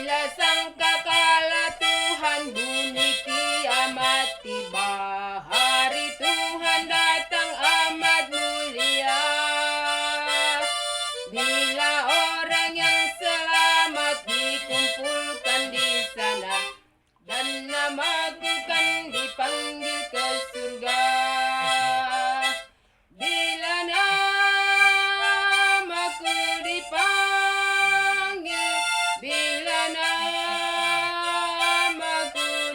Bila sangkakala Tuhan bunyi kiamat tiba, hari Tuhan datang amat mulia. Bila orang yang selamat dikumpulkan di sana, dan namaku kan dipanggil ke surga. Bila namaku dipanggil, bila namaku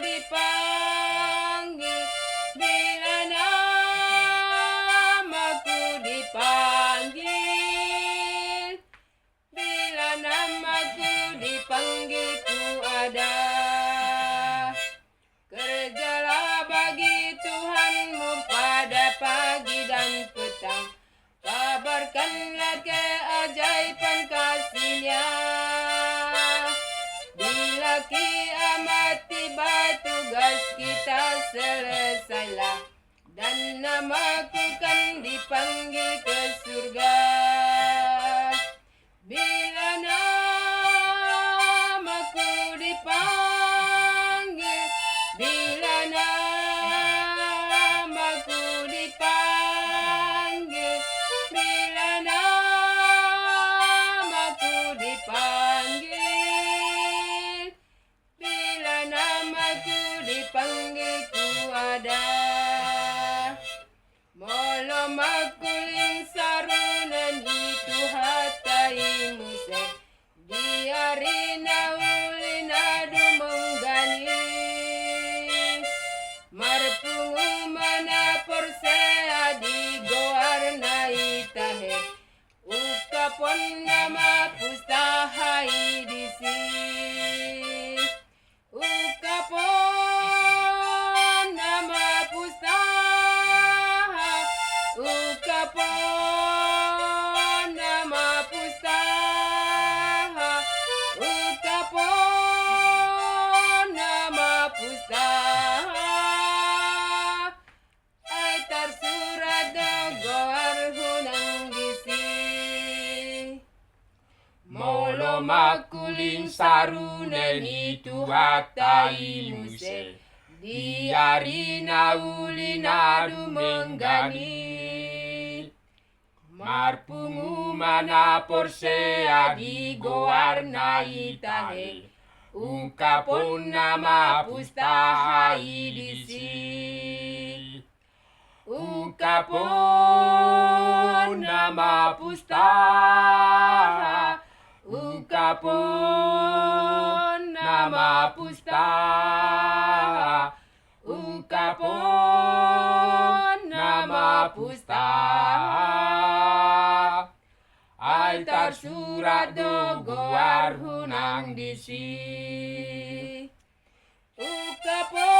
dipanggil, bila namaku dipanggil, bila namaku dipanggil ku ada. Kerjalah bagi Tuhanmu pada pagi dan petang, kabarkanlah keajaiban kasih-Nya. Bila kiamat tiba tugas kita selesailah, dan namaku kan dipanggil ke surga. Bila namaku dipanggil, bila namaku dipanggil, bila namaku dipanggil, bila namaku dipanggil ku ada. Molo makulin sarunan itu hatai muse, diarina ulina dumunggani. Marpungu mana porsea di goarna itahe, ukapon nama pustahai disi. Ukapon nama pustaha, ukapon nama pustaha, ukapon nama pustaha. Ay tersurat goar hunang gisi. Molo makulin sarunen itu hatai muse, diarina ulina dumenggani. Marpungu mana porsea di goarna itahe, ungkapon nama pustahai disi. Ungkapon nama pustaha, ungkapon nama pustaha, ungkapon nama pustaha. Ay tersurat do goar hunang disi. Ukapon